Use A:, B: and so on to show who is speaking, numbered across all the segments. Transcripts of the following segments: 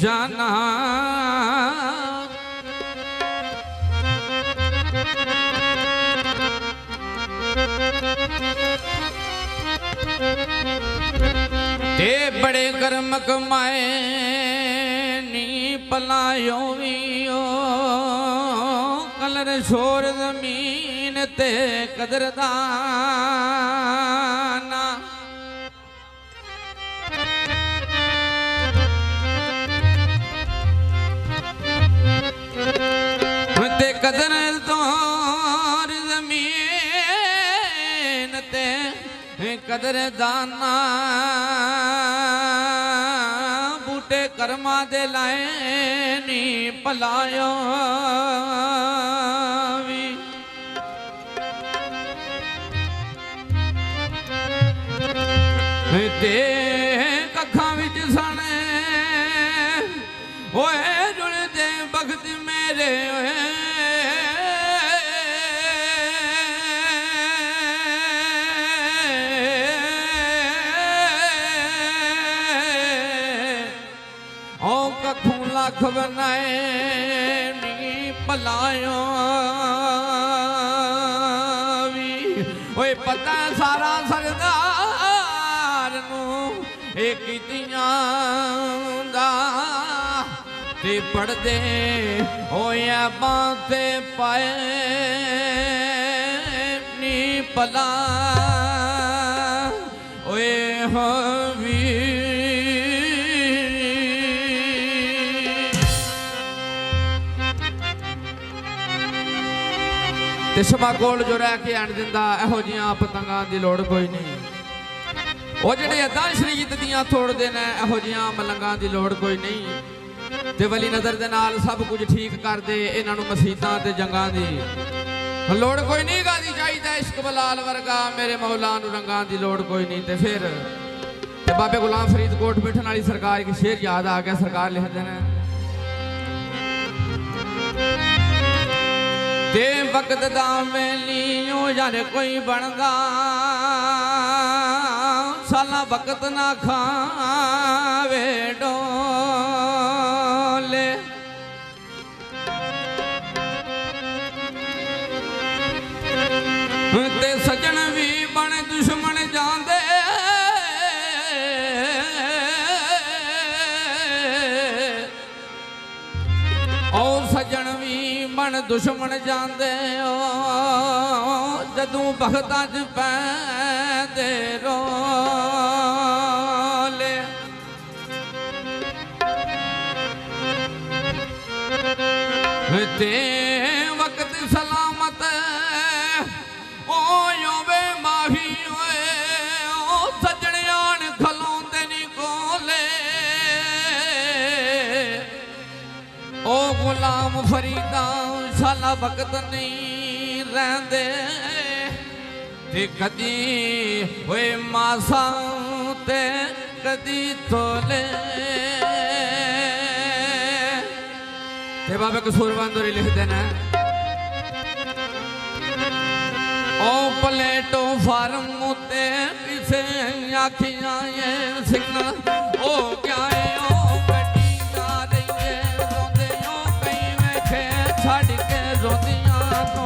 A: जाना ते बड़े कर्म कमाए नी पलायो भी कलर छोर जमीन ते कदरदाना ते कदर तोर जमीन ते कदरदाना बूटे कर्मा दे लाए नी पलायो भी ते कखा विच सने ओए जुड़दे बख्त मेरे ओए लख बनाए नी पलायो भी ओए पता सारा सरदार नू एक ते पढ़दे होया बाते पाए नी पला ओए हो भी ते समा कोल जो रह के आण दिंदा एहो जियां पतंगां दी लोड़ कोई नहीं ओ जेड़े अदा शरीयत दियां तोड़दे ने एहो जियां मलंगां दी लोड़ कोई नहीं ते वली नज़र दे नाल सब कुछ ठीक कर दे इन्हां नूं मसीतां ते जंगां दी लोड़ कोई नहीं गादी चाहिदा इश्क बलाल वर्गा मेरे मौला नूं रंगां दी लोड़ कोई नहीं ते फिर ते बाबे गुलाम फरीद कोट बैठन वाली सरकार की शेर याद आ गया सरकार लिखदे ने ते वक्त दा वेलियो यार कोई बनदा साला वक्त ना खावे डोले ते सजन भी बन दुश्मन जांदे ओ सजन भी मन दुश्मन जांदे जदों भगतां च पैंदे रोले ते वक्त सलामत ओ योवे माही होए ओ सजन आन खलोंदे नी कोले ओ गुलाम फरीदा साला वक्त नहीं रहंदे ते कदी होए मासा ते कदी तोले ते बाबा कसूरबंदोरी लिखदे ने ओ प्लेटो फार्म ते किसे आखियां ये सिग्नल ओ क्या है ओ गड्डी जा रही है रोंदे ओ कई वेखे छड़ के रोंदियां तो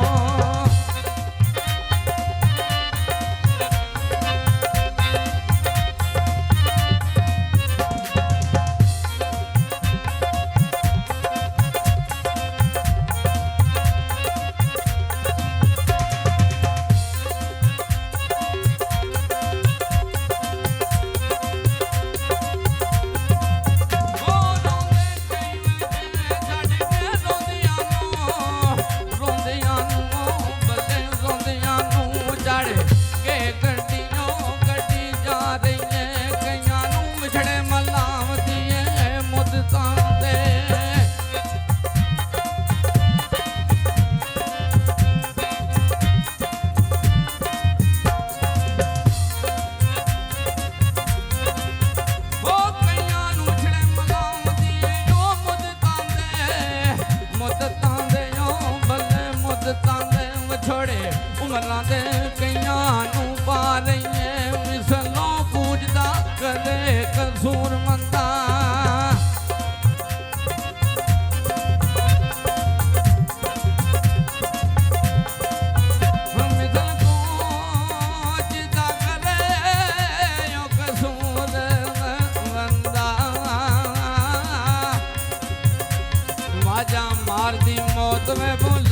A: मौत में भूल